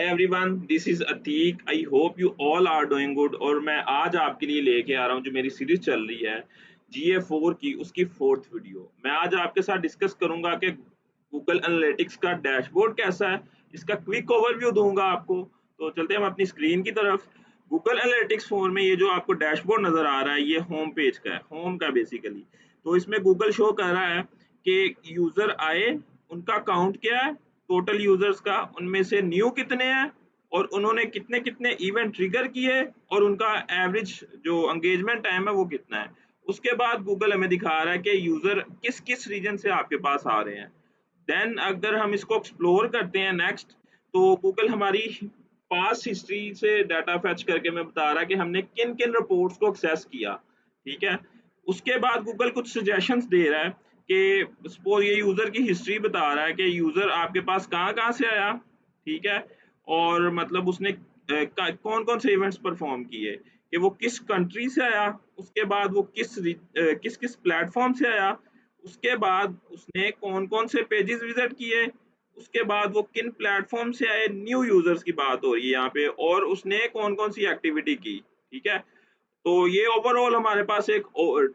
Hi everyone, this is Atiq. I hope you all are doing good. और मैं आज आपके लिए लेके आ रहा हूँ जो मेरी सीरीज चल रही है GA4 की, उसकी फोर्थ वीडियो। मैं आज आपके साथ डिस्कस करूंगा कि गूगल एनालिटिक्स का डैशबोर्ड कैसा है, इसका क्विक ओवरव्यू दूंगा आपको। तो चलते हैं हम अपनी स्क्रीन की तरफ। गूगल एनालिटिक्स 4 में ये जो आपको डैशबोर्ड नजर आ रहा है, ये होम पेज का है, होम का बेसिकली। तो इसमें गूगल शो कर रहा है कि यूजर आए, उनका काउंट क्या है, टोटल यूजर्स का, उनमें से न्यू कितने हैं और उन्होंने कितने कितने इवेंट ट्रिगर किए और उनका एवरेज जो एंगेजमेंट टाइम है वो कितना है। उसके बाद गूगल हमें दिखा रहा है कि यूजर किस किस रीजन से आपके पास आ रहे हैं। देन अगर हम इसको एक्सप्लोर करते हैं नेक्स्ट, तो गूगल हमारी पास हिस्ट्री से डाटा फैच करके मैं बता रहा है कि हमने किन किन रिपोर्ट्स को एक्सेस किया। ठीक है। उसके बाद गूगल कुछ सजेशंस दे रहा है कि सपोज ये यूजर की हिस्ट्री बता रहा है कि यूजर आपके पास कहाँ कहाँ से आया। ठीक है। और मतलब उसने कौन कौन से इवेंट्स परफॉर्म किए, कि वो किस कंट्री से आया, उसके बाद वो किस किस प्लेटफॉर्म से आया, उसके बाद उसने कौन कौन से पेजेस विजिट किए, उसके बाद वो किन प्लेटफॉर्म से आए, न्यू यूजर्स की बात हो रही है यहाँ पे, और उसने कौन कौन सी एक्टिविटी की। ठीक है। तो ये ओवरऑल हमारे पास एक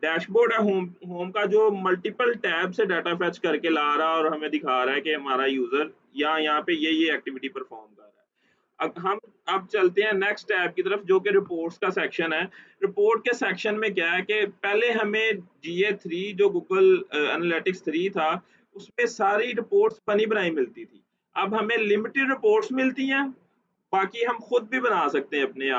डैशबोर्ड है होम होम का, जो मल्टीपल टैब से डाटा फैच करके ला रहा है और हमें दिखा रहा है कि हमारा यूजर यहाँ पे ये एक्टिविटी परफॉर्म कर रहा है। अब हम अब चलते हैं नेक्स्ट टैब की तरफ, जो कि रिपोर्ट्स का सेक्शन है। रिपोर्ट के सेक्शन में क्या है कि पहले हमें GA3 जो गूगल एनालिटिक्स 3 था, उसमें सारी रिपोर्ट्स बनी बनाई मिलती थी। अब हमें लिमिटेड रिपोर्ट्स मिलती हैं, बाकी हम खुद भी बना सकते हैं अपने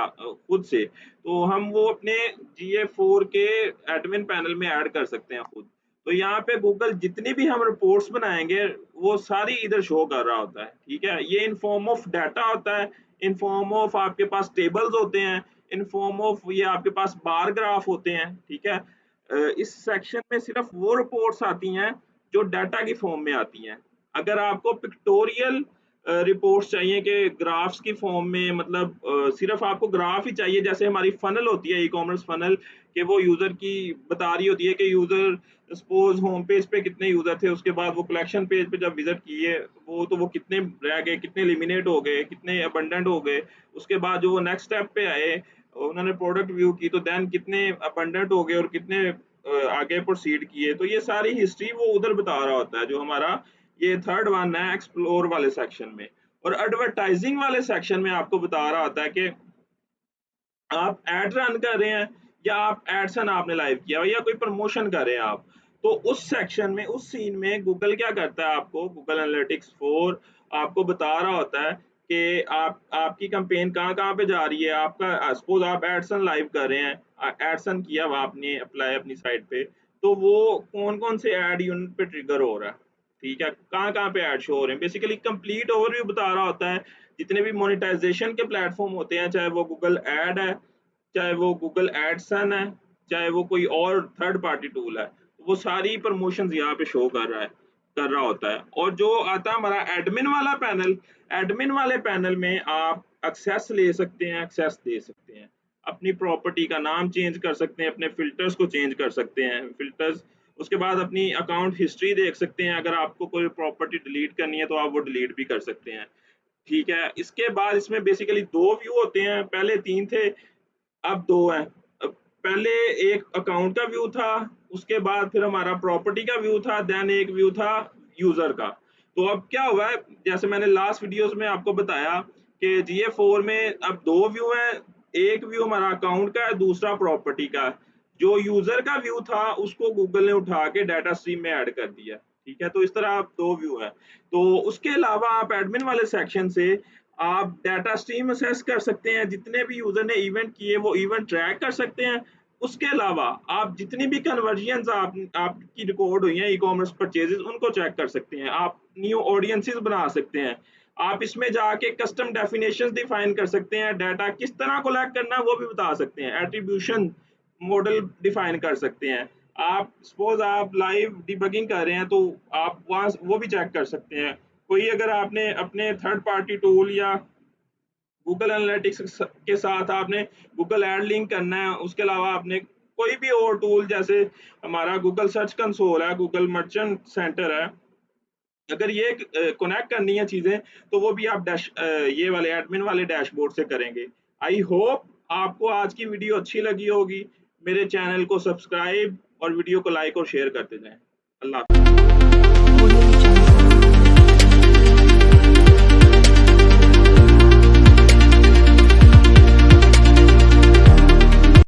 खुद से। तो हम वो अपने GA4 के एडमिन पैनल में ऐड कर सकते हैं खुद। तो यहाँ पे गूगल जितनी भी हम रिपोर्ट्स बनाएंगे वो सारी इधर शो कर रहा होता है। ठीक है। ये इन फॉर्म ऑफ डाटा होता है, इन फॉर्म ऑफ आपके पास टेबल्स होते हैं, इन फॉर्म ऑफ ये आपके पास बार ग्राफ होते हैं। ठीक है। इस सेक्शन में सिर्फ वो रिपोर्ट्स आती हैं जो डाटा की फॉर्म में आती हैं। अगर आपको पिक्टोरियल रिपोर्ट्स चाहिए कि ग्राफ्स की फॉर्म में, मतलब सिर्फ आपको ग्राफ ही चाहिए, जैसे हमारी फनल होती है, ई कॉमर्स फनल, कि वो यूजर की बता रही होती है कि यूजर सपोज होम पेज पे कितने यूजर थे, उसके बाद वो कलेक्शन पेज पे जब विजिट किए वो, तो वो कितने रह गए, कितने एलिमिनेट हो गए, कितने अबंडेंट हो गए। उसके बाद जो वो नेक्स्ट स्टेप पे आए, उन्होंने प्रोडक्ट व्यू की, तो देन कितने अबंडेंट हो गए और कितने आगे प्रोसीड किए। तो ये सारी हिस्ट्री वो उधर बता रहा होता है, जो हमारा ये थर्ड वन है एक्सप्लोर वाले सेक्शन में। और एडवर्टाइजिंग वाले सेक्शन में आपको बता रहा होता है कि आप एड रन कर रहे हैं या आप एडसन आपने लाइव किया या कोई प्रमोशन कर रहे हैं आप। तो उस सेक्शन में, उस सीन में गूगल क्या करता है, आपको गूगल एनालिटिक्स 4 आपको बता रहा होता है कि आप आपकी कैंपेन कहाँ कहाँ पे जा रही है। आपका सपोज आप एडसन लाइव कर रहे हैं, एडसन किया हुआ आपने अप्लाई अपनी साइट पे, तो वो कौन कौन से एड यूनिट पे ट्रिगर हो रहा है। ठीक है। कहाँ कहाँ पे एड शो हो रहे हैं, बेसिकली कंप्लीट ओवरव्यू बता रहा होता है। जितने भी मोनेटाइजेशन के प्लेटफॉर्म होते हैं, चाहे वो गूगल एड है, चाहे वो गूगल एडसन है, चाहे वो कोई और थर्ड पार्टी टूल है, वो सारी प्रमोशंस यहाँ पे शो कर रहा होता है। और जो आता है हमारा एडमिन वाला पैनल, एडमिन वाले पैनल में आप एक्सेस ले सकते हैं, एक्सेस दे सकते हैं, अपनी प्रॉपर्टी का नाम चेंज कर सकते हैं, अपने फिल्टर्स को चेंज कर सकते हैं, फिल्टर्स। उसके बाद अपनी अकाउंट हिस्ट्री देख सकते हैं, अगर आपको कोई प्रॉपर्टी डिलीट करनी है तो आप वो डिलीट भी कर सकते हैं। ठीक है। इसके बाद इसमें बेसिकली दो व्यू होते हैं, पहले तीन थे, अब 2 हैं। पहले एक अकाउंट का व्यू था, उसके बाद फिर हमारा प्रॉपर्टी का व्यू था, देन एक व्यू था यूज़र का। तो अब क्या हुआ है, जैसे मैंने लास्ट वीडियोज़ में आपको बताया कि GA4 में अब 2 व्यू हैं, एक व्यू हमारा अकाउंट का है, दूसरा प्रॉपर्टी का है। जो यूज़र का व्यू था उसको गूगल ने उठा के डाटा स्ट्रीम में ऐड कर दिया। ठीक है। तो इस तरह आप 2 व्यू हैं। तो उसके अलावा आप एडमिन वाले सेक्शन से आप डाटा स्ट्रीम असेस कर सकते हैं, जितने भी यूजर ने इवेंट किए वो इवेंट ट्रैक कर सकते हैं। उसके अलावा आप जितनी भी कन्वर्जन्स आपकी रिकॉर्ड हुई हैं, ई कॉमर्स परचेजेस, उनको चेक कर सकते हैं। आप न्यू ऑडियंसेस बना सकते हैं। आप इसमें जाके कस्टम डेफिनेशंस डिफाइन कर सकते हैं, डाटा किस तरह कोलैक्ट करना है वो भी बता सकते हैं, एट्रीब्यूशन मॉडल डिफाइन कर सकते हैं। आप सपोज आप लाइव डिबगिंग कर रहे हैं तो आप वहाँ वो भी चेक कर सकते हैं। कोई अगर आपने अपने थर्ड पार्टी टूल या गूगल एनालिटिक्स के साथ आपने गूगल ऐड लिंक करना है, उसके अलावा आपने कोई भी और टूल, जैसे हमारा गूगल सर्च कंसोल है, गूगल मर्चेंट सेंटर है, अगर ये कनेक्ट करनी है चीज़ें तो वो भी आप ये वाले एडमिन वाले डैशबोर्ड से करेंगे। आई होप आपको आज की वीडियो अच्छी लगी होगी। मेरे चैनल को सब्सक्राइब और वीडियो को लाइक और शेयर करते जाएँ। अल्लाह